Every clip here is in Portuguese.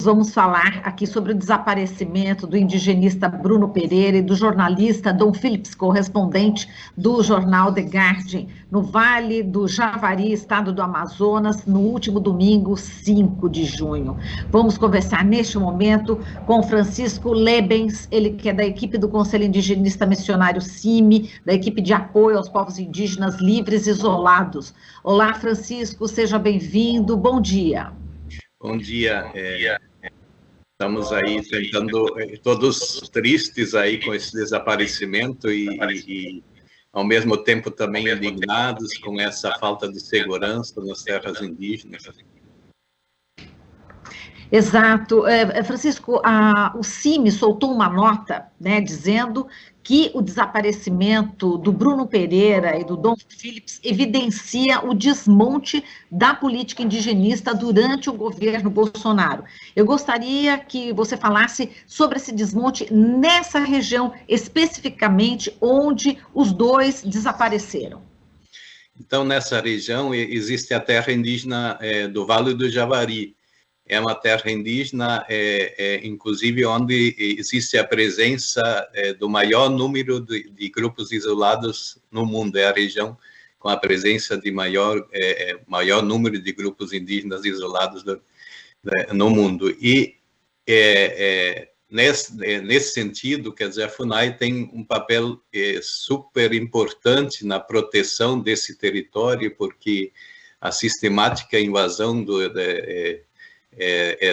Vamos falar aqui sobre o desaparecimento do indigenista Bruno Pereira e do jornalista Dom Phillips, correspondente do jornal The Guardian, no Vale do Javari, estado do Amazonas, no último domingo, 5 de junho. Vamos conversar neste momento com Francisco Lebens, ele que é da equipe do Conselho Indigenista Missionário CIMI, da equipe de apoio aos povos indígenas livres e isolados. Olá, Francisco, seja bem-vindo, bom dia. Bom dia. Estamos aí tentando, todos tristes aí com esse desaparecimento e ao mesmo tempo também indignados com essa falta de segurança nas terras indígenas. Exato. Francisco, o CIMI soltou uma nota, né, dizendo que o desaparecimento do Bruno Pereira e do Dom Phillips evidencia o desmonte da política indigenista durante o governo Bolsonaro. Eu gostaria que você falasse sobre esse desmonte nessa região, especificamente onde os dois desapareceram. Então, nessa região existe a terra indígena do Vale do Javari. É uma terra indígena, inclusive, onde existe a presença do maior número de grupos isolados no mundo. É a região com a presença de maior número de grupos indígenas isolados no mundo. E, nesse sentido, quer dizer, a FUNAI tem um papel super importante na proteção desse território, porque a sistemática invasão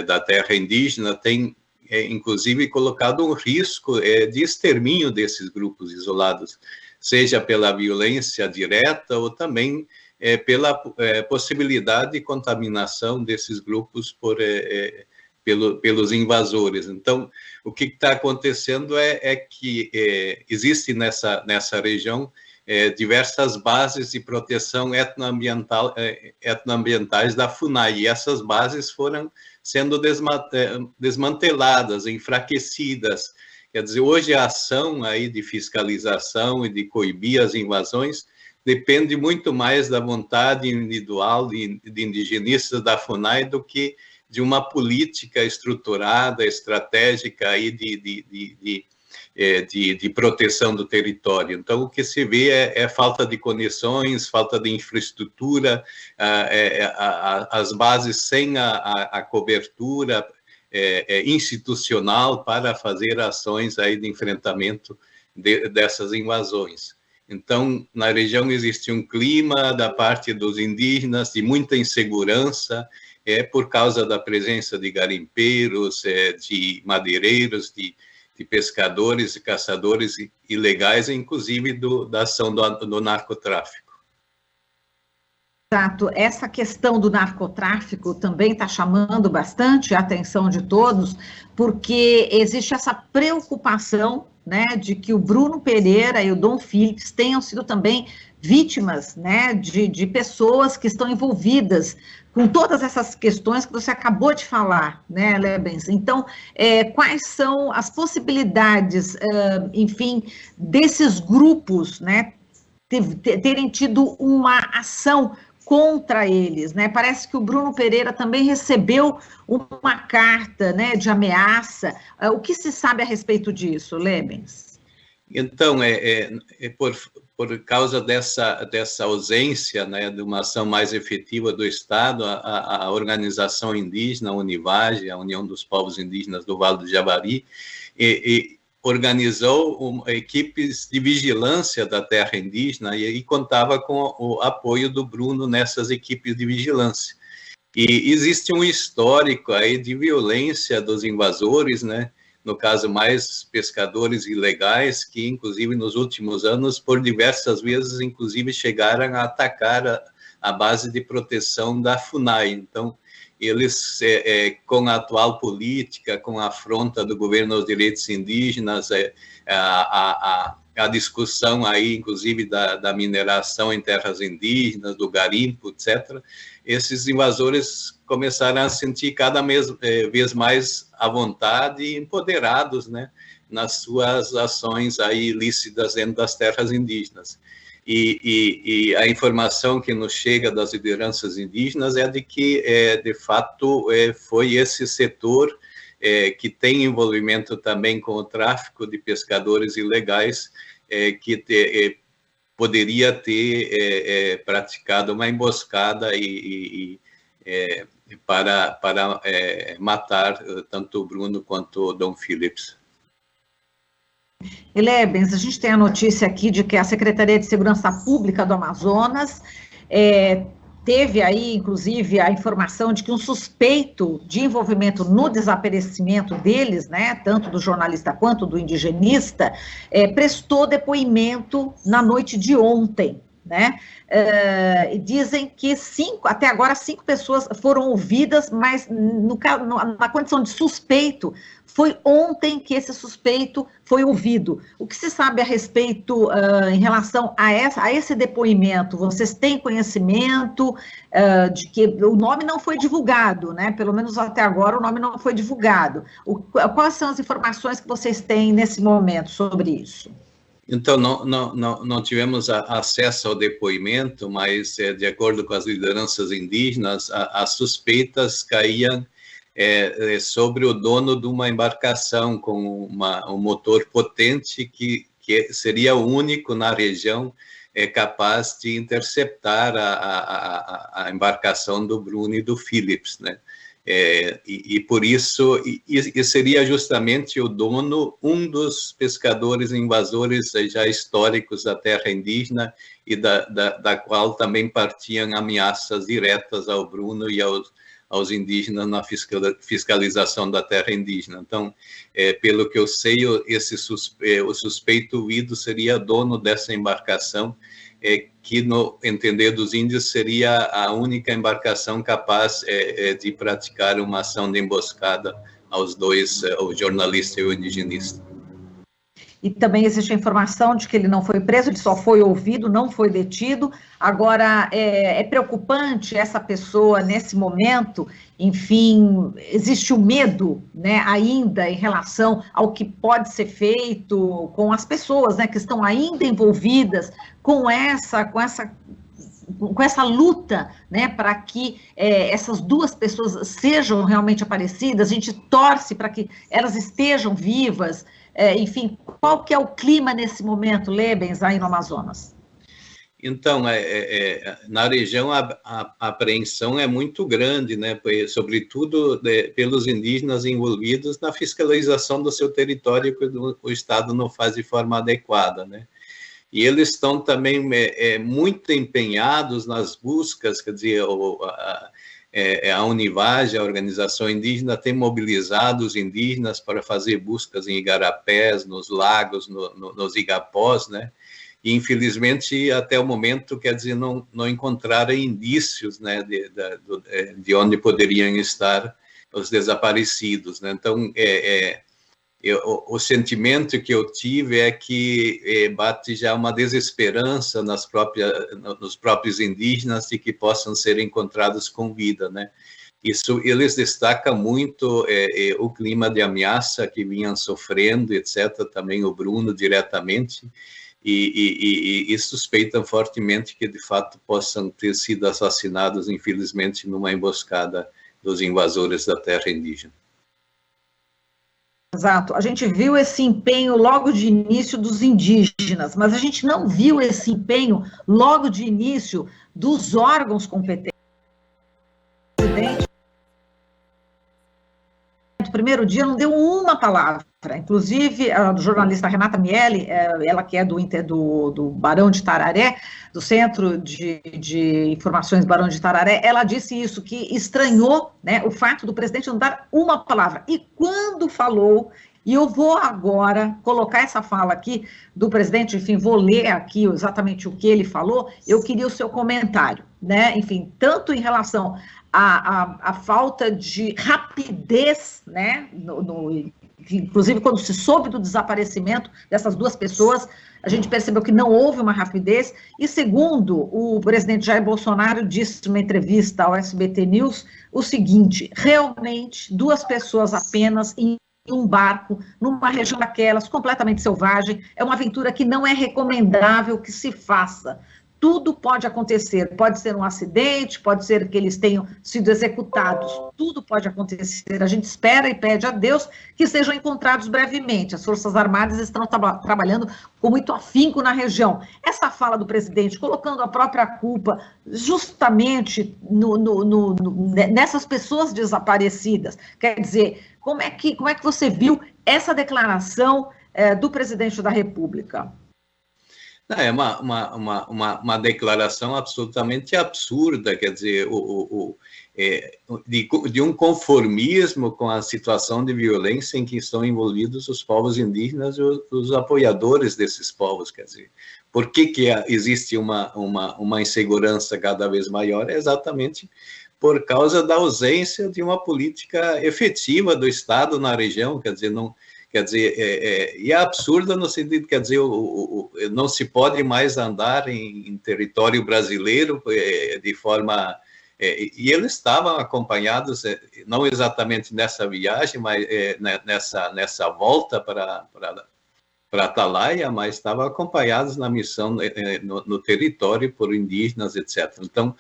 da terra indígena tem, inclusive, colocado um risco de extermínio desses grupos isolados, seja pela violência direta ou também pela possibilidade de contaminação desses grupos pelos invasores. Então, o que está acontecendo é que existe nessa região diversas bases de proteção etnoambientais da FUNAI, e essas bases foram sendo desmanteladas, enfraquecidas. Quer dizer, hoje a ação aí de fiscalização e de coibir as invasões depende muito mais da vontade individual de indigenistas da FUNAI do que de uma política estruturada, estratégica aí de proteção do território. Então, o que se vê é falta de conexões, falta de infraestrutura, as bases sem a cobertura institucional para fazer ações aí de enfrentamento dessas invasões. Então, na região existe um clima da parte dos indígenas de muita insegurança, por causa da presença de garimpeiros, de madeireiros, de pescadores e caçadores ilegais, inclusive da ação do narcotráfico. Exato. Essa questão do narcotráfico também está chamando bastante a atenção de todos, porque existe essa preocupação, né, de que o Bruno Pereira e o Dom Phillips tenham sido também vítimas, né, de pessoas que estão envolvidas com todas essas questões que você acabou de falar, né, Lebens? Então, quais são as possibilidades, enfim, desses grupos, né, terem tido uma ação contra eles, né? Parece que o Bruno Pereira também recebeu uma carta, né, de ameaça. O que se sabe a respeito disso, Lebens? Então, por causa dessa ausência, né, de uma ação mais efetiva do Estado, a organização indígena, a Univage, a União dos Povos Indígenas do Vale do Javari, organizou equipes de vigilância da terra indígena e contava com o apoio do Bruno nessas equipes de vigilância. E existe um histórico aí de violência dos invasores, né? No caso, mais pescadores ilegais, que, inclusive, nos últimos anos, por diversas vezes, inclusive, chegaram a atacar a base de proteção da FUNAI. Então, eles, com a atual política, com a afronta do governo aos direitos indígenas, a discussão aí, inclusive, da mineração em terras indígenas, do garimpo, etc., esses invasores começaram a sentir cada vez mais à vontade e empoderados, né, nas suas ações aí ilícitas dentro das terras indígenas. E a informação que nos chega das lideranças indígenas é de que, de fato, foi esse setor que tem envolvimento também com o tráfico de pescadores ilegais, que poderia ter praticado uma emboscada para matar tanto o Bruno quanto o Dom Phillips. E Lebens, a gente tem a notícia aqui de que a Secretaria de Segurança Pública do Amazonas teve aí, inclusive, a informação de que um suspeito de envolvimento no desaparecimento deles, né, tanto do jornalista quanto do indigenista, prestou depoimento na noite de ontem, né? Dizem que até agora 5 pessoas foram ouvidas, mas na condição de suspeito, foi ontem que esse suspeito foi ouvido. O que se sabe a respeito em relação a esse depoimento? Vocês têm conhecimento de que o nome não foi divulgado, né? Pelo menos até agora o nome não foi divulgado. Quais são as informações que vocês têm nesse momento sobre isso? Então, não tivemos acesso ao depoimento, mas, de acordo com as lideranças indígenas, as suspeitas caíam sobre o dono de uma embarcação com um motor potente que seria o único na região capaz de interceptar a embarcação do Bruno e do Phillips, né? E por isso, seria justamente o dono, um dos pescadores invasores já históricos da terra indígena e da qual também partiam ameaças diretas ao Bruno e aos indígenas na fiscalização da terra indígena. Então, pelo que eu sei, o suspeito ouvido seria dono dessa embarcação, que, no entender dos índios, seria a única embarcação capaz de praticar uma ação de emboscada aos dois, o jornalista e o indigenista. E também existe a informação de que ele não foi preso, ele só foi ouvido, não foi detido. Agora, é preocupante essa pessoa nesse momento, enfim, existe o medo, né, ainda em relação ao que pode ser feito com as pessoas, né, que estão ainda envolvidas com essa luta, né, para que essas duas pessoas sejam realmente aparecidas. A gente torce para que elas estejam vivas. Enfim, qual que é o clima nesse momento, Lebens, aí no Amazonas? Então, na região a apreensão é muito grande, né, sobretudo pelos indígenas envolvidos na fiscalização do seu território, que o Estado não faz de forma adequada, né? E eles estão também muito empenhados nas buscas, quer dizer, a Univage, a organização indígena, tem mobilizado os indígenas para fazer buscas em igarapés, nos lagos, nos igapós, né? E, infelizmente, até o momento, quer dizer, não encontraram indícios, né, de onde poderiam estar os desaparecidos, né? Então, o sentimento que eu tive é que bate já uma desesperança nos próprios indígenas de que possam ser encontrados com vida, né? Isso, eles destacam muito o clima de ameaça que vinham sofrendo, etc., também o Bruno diretamente, e suspeitam fortemente que, de fato, possam ter sido assassinados, infelizmente, numa emboscada dos invasores da terra indígena. Exato, a gente viu esse empenho logo de início dos indígenas, mas a gente não viu esse empenho logo de início dos órgãos competentes. No primeiro dia não deu uma palavra, inclusive a jornalista Renata Miele, ela que é do Barão de Tararé, do Centro de Informações Barão de Tararé, ela disse isso, que estranhou, né, o fato do presidente não dar uma palavra, e quando falou, e eu vou agora colocar essa fala aqui do presidente, enfim, vou ler aqui exatamente o que ele falou, eu queria o seu comentário, né, enfim, tanto em relação à falta de rapidez, né, inclusive quando se soube do desaparecimento dessas duas pessoas, a gente percebeu que não houve uma rapidez, e segundo, o presidente Jair Bolsonaro disse numa entrevista ao SBT News o seguinte: realmente, duas pessoas apenas um barco, numa região daquelas, completamente selvagem. É uma aventura que não é recomendável que se faça. Tudo pode acontecer, pode ser um acidente, pode ser que eles tenham sido executados, tudo pode acontecer. A gente espera e pede a Deus que sejam encontrados brevemente. As Forças Armadas estão trabalhando com muito afinco na região. Essa fala do presidente, colocando a própria culpa justamente nessas pessoas desaparecidas, quer dizer, como é que você viu essa declaração do presidente da República? Não, é uma declaração absolutamente absurda, quer dizer, de um conformismo com a situação de violência em que estão envolvidos os povos indígenas e os apoiadores desses povos, quer dizer, por que existe uma insegurança cada vez maior? É exatamente por causa da ausência de uma política efetiva do Estado na região, quer dizer, não... Quer dizer, e é absurda no sentido, quer dizer, não se pode mais andar em território brasileiro de forma... e eles estavam acompanhados, não exatamente nessa viagem, mas nessa volta para Atalaia, mas estavam acompanhados na missão no território por indígenas, etc. Então,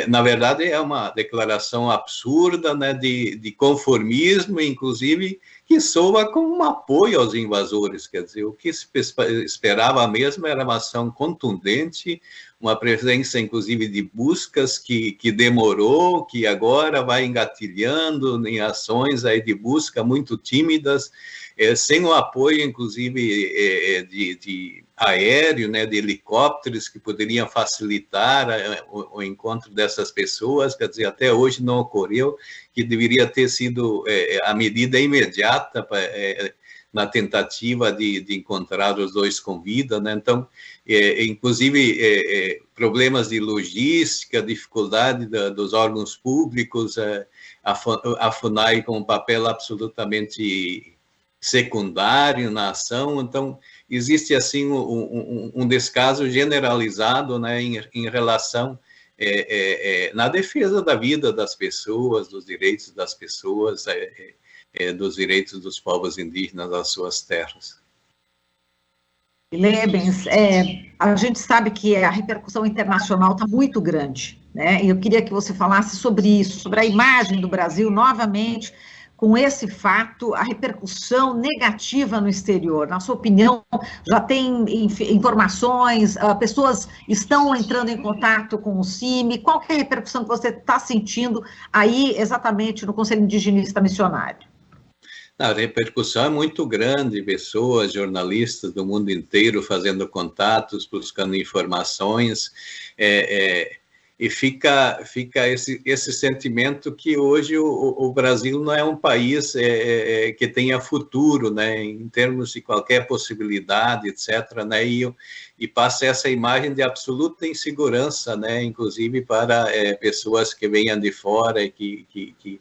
na verdade, é uma declaração absurda, né, de conformismo, inclusive, que soa como um apoio aos invasores. Quer dizer, o que se esperava mesmo era uma ação contundente, uma presença, inclusive, de buscas que demorou, que agora vai engatilhando em ações aí de busca muito tímidas, sem o apoio, inclusive, de aéreo, né, de helicópteros que poderiam facilitar o encontro dessas pessoas. Quer dizer, até hoje não ocorreu, que deveria ter sido a medida imediata na tentativa de encontrar os dois com vida, né? Então, inclusive, problemas de logística, dificuldade dos órgãos públicos, a FUNAI com um papel absolutamente secundário na ação. Então, existe, assim, um descaso generalizado, né, em relação na defesa da vida das pessoas, dos direitos das pessoas, dos direitos dos povos indígenas às suas terras. Lebens, a gente sabe que a repercussão internacional está muito grande, né? E eu queria que você falasse sobre isso, sobre a imagem do Brasil, novamente, com esse fato, a repercussão negativa no exterior. Na sua opinião, já tem informações, pessoas estão entrando em contato com o CIMI, qual que é a repercussão que você está sentindo aí, exatamente, no Conselho Indigenista Missionário? A repercussão é muito grande, pessoas, jornalistas do mundo inteiro fazendo contatos, buscando informações, e fica esse sentimento que hoje o Brasil não é um país que tenha futuro, né, em termos de qualquer possibilidade, etc., né, e passa essa imagem de absoluta insegurança, né, inclusive para pessoas que venham de fora e que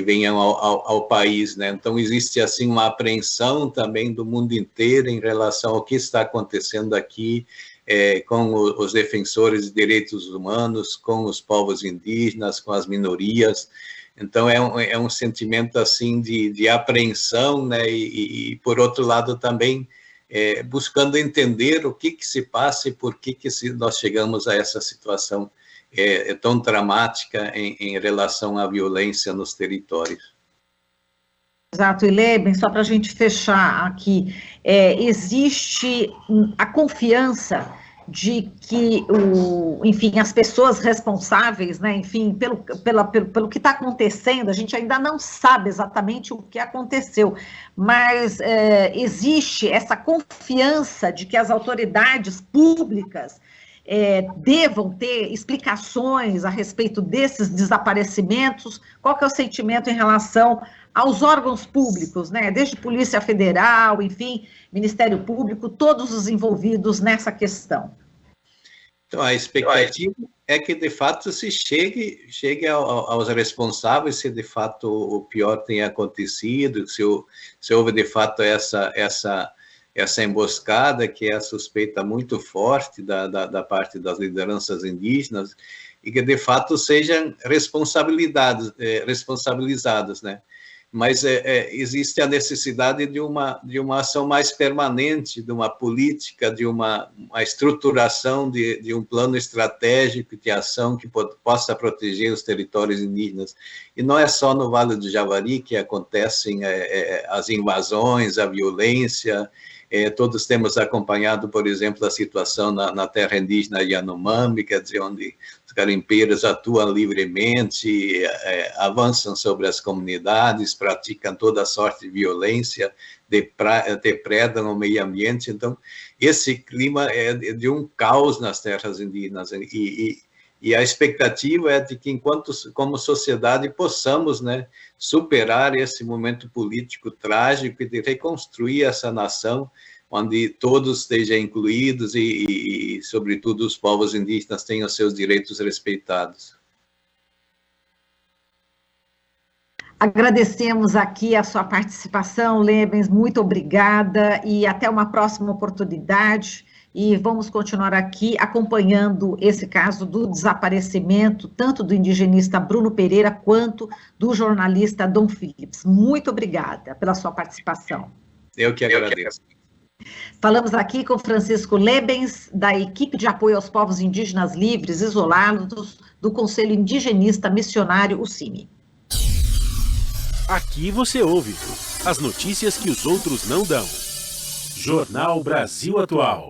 venham ao país, né? Então, existe, assim, uma apreensão também do mundo inteiro em relação ao que está acontecendo aqui, com os defensores de direitos humanos, com os povos indígenas, com as minorias. Então, é um sentimento, assim, de apreensão, né? E, por outro lado, também buscando entender o que se passa e por que nós chegamos a essa situação tão dramática em relação à violência nos territórios. Exato, e Leben, só para a gente fechar aqui, existe a confiança de que, enfim, as pessoas responsáveis, né, enfim, pelo que está acontecendo, a gente ainda não sabe exatamente o que aconteceu, mas existe essa confiança de que as autoridades públicas devam ter explicações a respeito desses desaparecimentos. Qual que é o sentimento em relação aos órgãos públicos, né? Desde Polícia Federal, enfim, Ministério Público, todos os envolvidos nessa questão. Então, a expectativa é que, de fato, se chegue aos responsáveis, se de fato o pior tenha acontecido, se houve de fato essa emboscada, que é a suspeita muito forte da parte das lideranças indígenas, e que, de fato, sejam responsabilizados, né? mas existe a necessidade de uma ação mais permanente, de uma política, de uma estruturação de um plano estratégico de ação que possa proteger os territórios indígenas. E não é só no Vale do Javari que acontecem as invasões, a violência. Todos temos acompanhado, por exemplo, a situação na terra indígena Yanomami, quer dizer, onde os garimpeiros atuam livremente, avançam sobre as comunidades, praticam toda sorte de violência, depredam o meio ambiente. Então, esse clima é de um caos nas terras indígenas, e a expectativa é de que, enquanto, como sociedade, possamos, né, superar esse momento político trágico e de reconstruir essa nação onde todos estejam incluídos e, sobretudo, os povos indígenas tenham seus direitos respeitados. Agradecemos aqui a sua participação, Lebens, muito obrigada e até uma próxima oportunidade. E vamos continuar aqui acompanhando esse caso do desaparecimento, tanto do indigenista Bruno Pereira, quanto do jornalista Dom Phillips. Muito obrigada pela sua participação. Eu que agradeço. Falamos aqui com Francisco Lebens, da equipe de apoio aos povos indígenas livres isolados do Conselho Indigenista Missionário, o CIMI. Aqui você ouve as notícias que os outros não dão. Jornal Brasil Atual.